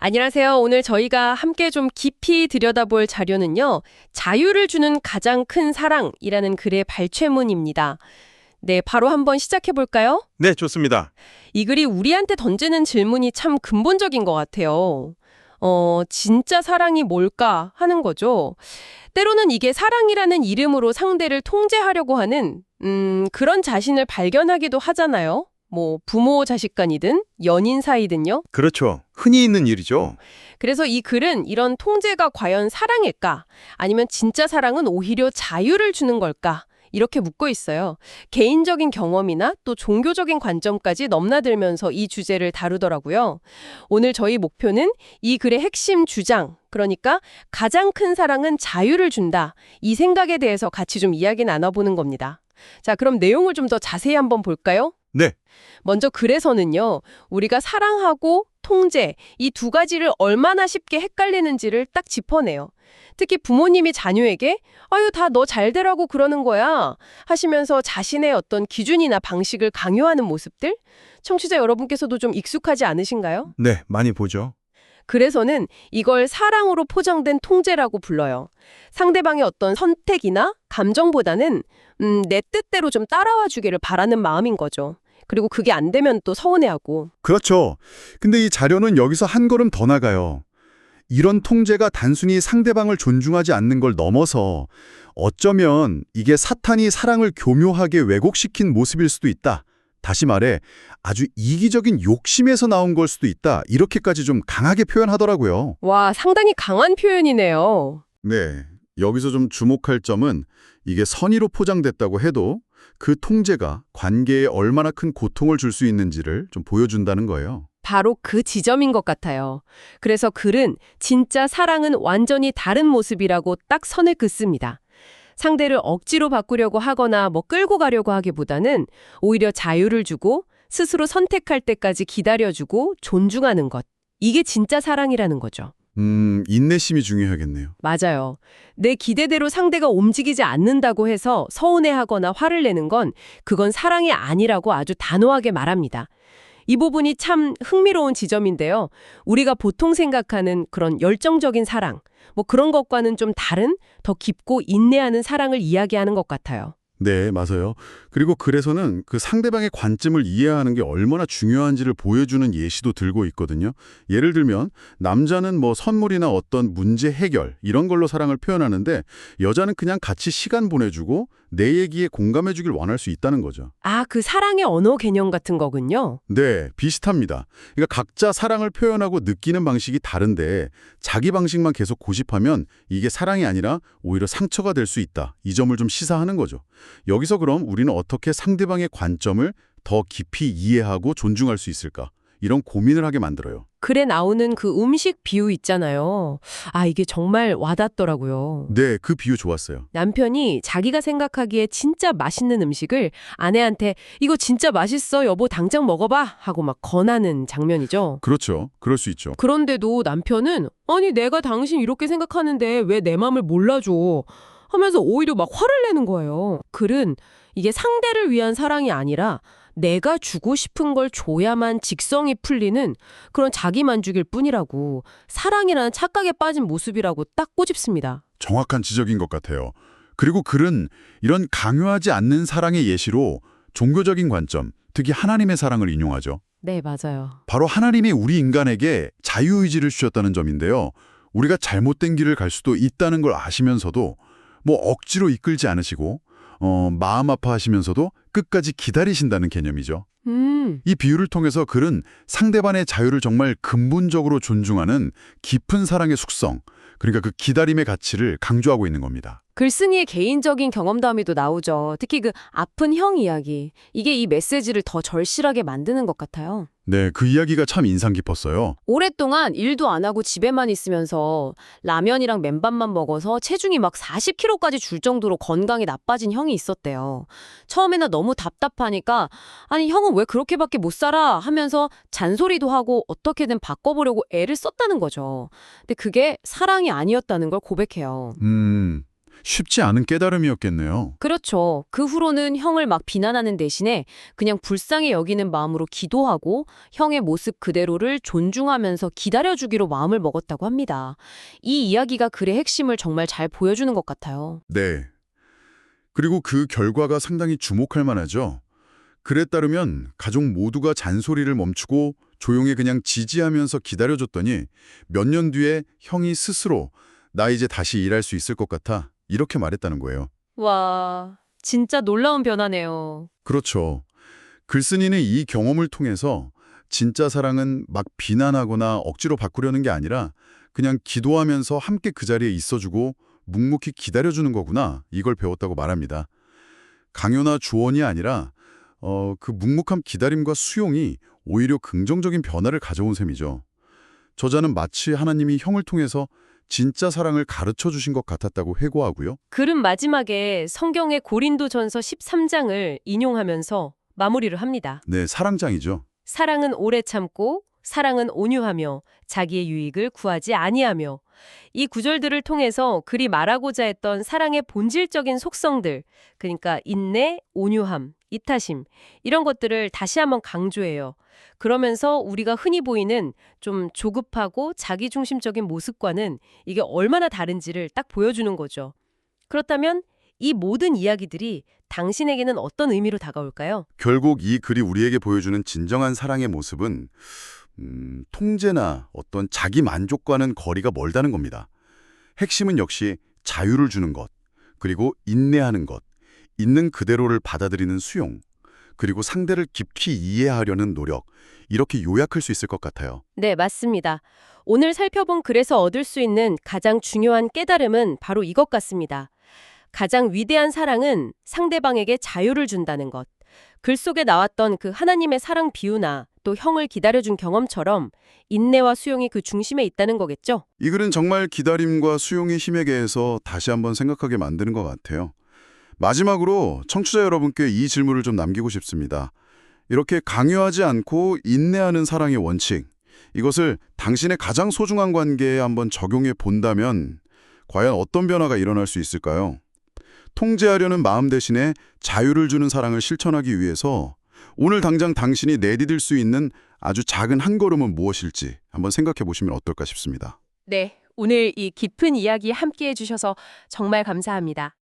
안녕하세요. 오늘 저희가 함께 좀 깊이 들여다볼 자료는요. 자유를 주는 가장 큰 사랑이라는 글의 발췌문입니다. 네, 바로 한번 시작해 볼까요? 네, 좋습니다. 이 글이 우리한테 던지는 질문이 참 근본적인 것 같아요. 진짜 사랑이 뭘까 하는 거죠. 때로는 이게 사랑이라는 이름으로 상대를 통제하려고 하는 그런 자신을 발견하기도 하잖아요. 뭐 부모 자식 간이든 연인 사이든요. 그렇죠. 흔히 있는 일이죠. 그래서 이 글은 이런 통제가 과연 사랑일까? 아니면 진짜 사랑은 오히려 자유를 주는 걸까? 이렇게 묻고 있어요. 개인적인 경험이나 또 종교적인 관점까지 넘나들면서 이 주제를 다루더라고요. 오늘 저희 목표는 이 글의 핵심 주장, 그러니까 가장 큰 사랑은 자유를 준다. 이 생각에 대해서 같이 좀 이야기 나눠보는 겁니다. 자, 그럼 내용을 좀 더 자세히 한번 볼까요? 네, 먼저 글에서는요, 우리가 사랑하고 통제, 이 두 가지를 얼마나 쉽게 헷갈리는지를 딱 짚어내요. 특히 부모님이 자녀에게 아유, 다 너 잘 되라고 그러는 거야 하시면서 자신의 어떤 기준이나 방식을 강요하는 모습들? 청취자 여러분께서도 좀 익숙하지 않으신가요? 네, 많이 보죠. 그래서는 이걸 사랑으로 포장된 통제라고 불러요. 상대방의 어떤 선택이나 감정보다는 내 뜻대로 좀 따라와 주기를 바라는 마음인 거죠. 그리고 그게 안 되면 또 서운해하고. 그렇죠. 근데 이 자료는 여기서 한 걸음 더 나가요. 이런 통제가 단순히 상대방을 존중하지 않는 걸 넘어서 어쩌면 이게 사탄이 사랑을 교묘하게 왜곡시킨 모습일 수도 있다. 다시 말해 아주 이기적인 욕심에서 나온 걸 수도 있다. 이렇게까지 좀 강하게 표현하더라고요. 와, 상당히 강한 표현이네요. 네. 여기서 좀 주목할 점은 이게 선의로 포장됐다고 해도 그 통제가 관계에 얼마나 큰 고통을 줄 수 있는지를 좀 보여준다는 거예요. 바로 그 지점인 것 같아요. 그래서 글은 진짜 사랑은 완전히 다른 모습이라고 딱 선을 긋습니다. 상대를 억지로 바꾸려고 하거나 뭐 끌고 가려고 하기보다는 오히려 자유를 주고 스스로 선택할 때까지 기다려주고 존중하는 것. 이게 진짜 사랑이라는 거죠. 인내심이 중요하겠네요. 맞아요. 내 기대대로 상대가 움직이지 않는다고 해서 서운해하거나 화를 내는 건 그건 사랑이 아니라고 아주 단호하게 말합니다. 이 부분이 참 흥미로운 지점인데요. 우리가 보통 생각하는 그런 열정적인 사랑, 뭐 그런 것과는 좀 다른 더 깊고 인내하는 사랑을 이야기하는 것 같아요. 네, 맞아요. 그리고 글에서는 그 상대방의 관점을 이해하는 게 얼마나 중요한지를 보여주는 예시도 들고 있거든요. 예를 들면 남자는 뭐 선물이나 어떤 문제 해결 이런 걸로 사랑을 표현하는데 여자는 그냥 같이 시간 보내주고 내 얘기에 공감해주길 원할 수 있다는 거죠. 아, 그 사랑의 언어 개념 같은 거군요. 네, 비슷합니다. 그러니까 각자 사랑을 표현하고 느끼는 방식이 다른데 자기 방식만 계속 고집하면 이게 사랑이 아니라 오히려 상처가 될 수 있다. 이 점을 좀 시사하는 거죠. 여기서 그럼 우리는 어떻게 상대방의 관점을 더 깊이 이해하고 존중할 수 있을까? 이런 고민을 하게 만들어요. 글에 나오는 그 음식 비유 있잖아요. 아, 이게 정말 와닿더라고요. 네, 그 비유 좋았어요. 남편이 자기가 생각하기에 진짜 맛있는 음식을 아내한테 이거 진짜 맛있어 여보 당장 먹어봐 하고 막 권하는 장면이죠. 그렇죠. 그럴 수 있죠. 그런데도 남편은 아니 내가 당신 이렇게 생각하는데 왜 내 맘을 몰라줘 하면서 오히려 막 화를 내는 거예요. 글은 이게 상대를 위한 사랑이 아니라 내가 주고 싶은 걸 줘야만 직성이 풀리는 그런 자기만족일 뿐이라고 사랑이라는 착각에 빠진 모습이라고 딱 꼬집습니다. 정확한 지적인 것 같아요. 그리고 글은 이런 강요하지 않는 사랑의 예시로 종교적인 관점, 특히 하나님의 사랑을 인용하죠. 네, 맞아요. 바로 하나님이 우리 인간에게 자유의지를 주셨다는 점인데요. 우리가 잘못된 길을 갈 수도 있다는 걸 아시면서도 뭐 억지로 이끌지 않으시고 마음 아파하시면서도 끝까지 기다리신다는 개념이죠. 이 비유를 통해서 글은 상대방의 자유를 정말 근본적으로 존중하는 깊은 사랑의 숙성, 그러니까 그 기다림의 가치를 강조하고 있는 겁니다. 글쓴이의 개인적인 경험담이 또 나오죠. 특히 그 아픈 형 이야기. 이게 이 메시지를 더 절실하게 만드는 것 같아요. 네, 그 이야기가 참 인상 깊었어요. 오랫동안 일도 안 하고 집에만 있으면서 라면이랑 맨밥만 먹어서 체중이 막 40kg까지 줄 정도로 건강이 나빠진 형이 있었대요. 처음에는 너무 답답하니까 아니 형은 왜 그렇게밖에 못 살아 하면서 잔소리도 하고 어떻게든 바꿔보려고 애를 썼다는 거죠. 근데 그게 사랑이 아니었다는 걸 고백해요. 쉽지 않은 깨달음이었겠네요. 그렇죠. 그 후로는 형을 막 비난하는 대신에 그냥 불쌍히 여기는 마음으로 기도하고 형의 모습 그대로를 존중하면서 기다려주기로 마음을 먹었다고 합니다. 이 이야기가 글의 핵심을 정말 잘 보여주는 것 같아요. 네. 그리고 그 결과가 상당히 주목할 만하죠. 글에 따르면 가족 모두가 잔소리를 멈추고 조용히 그냥 지지하면서 기다려줬더니 몇 년 뒤에 형이 스스로 나 이제 다시 일할 수 있을 것 같아 이렇게 말했다는 거예요. 와, 진짜 놀라운 변화네요. 그렇죠. 글쓴이는 이 경험을 통해서 진짜 사랑은 막 비난하거나 억지로 바꾸려는 게 아니라 그냥 기도하면서 함께 그 자리에 있어주고 묵묵히 기다려주는 거구나 이걸 배웠다고 말합니다. 강요나 조언이 아니라 그 묵묵한 기다림과 수용이 오히려 긍정적인 변화를 가져온 셈이죠. 저자는 마치 하나님이 형을 통해서 진짜 사랑을 가르쳐 주신 것 같았다고 회고하고요. 글은 마지막에 성경의 고린도전서 13장을 인용하면서 마무리를 합니다. 네, 사랑장이죠. 사랑은 오래 참고 사랑은 온유하며 자기의 유익을 구하지 아니하며 이 구절들을 통해서 글이 말하고자 했던 사랑의 본질적인 속성들, 그러니까 인내, 온유함, 이타심 이런 것들을 다시 한번 강조해요. 그러면서 우리가 흔히 보이는 좀 조급하고 자기중심적인 모습과는 이게 얼마나 다른지를 딱 보여주는 거죠. 그렇다면 이 모든 이야기들이 당신에게는 어떤 의미로 다가올까요? 결국 이 글이 우리에게 보여주는 진정한 사랑의 모습은 통제나 어떤 자기 만족과는 거리가 멀다는 겁니다. 핵심은 역시 자유를 주는 것, 그리고 인내하는 것, 있는 그대로를 받아들이는 수용, 그리고 상대를 깊이 이해하려는 노력, 이렇게 요약할 수 있을 것 같아요. 네, 맞습니다. 오늘 살펴본 글에서 얻을 수 있는 가장 중요한 깨달음은 바로 이것 같습니다. 가장 위대한 사랑은 상대방에게 자유를 준다는 것. 글 속에 나왔던 그 하나님의 사랑 비유나 또 형을 기다려준 경험처럼 인내와 수용이 그 중심에 있다는 거겠죠? 이 글은 정말 기다림과 수용의 힘에 대해서 다시 한번 생각하게 만드는 것 같아요. 마지막으로 청취자 여러분께 이 질문을 좀 남기고 싶습니다. 이렇게 강요하지 않고 인내하는 사랑의 원칙, 이것을 당신의 가장 소중한 관계에 한번 적용해 본다면 과연 어떤 변화가 일어날 수 있을까요? 통제하려는 마음 대신에 자유를 주는 사랑을 실천하기 위해서 오늘 당장 당신이 내디딜 수 있는 아주 작은 한 걸음은 무엇일지 한번 생각해 보시면 어떨까 싶습니다. 네, 오늘 이 깊은 이야기 함께 해주셔서 정말 감사합니다.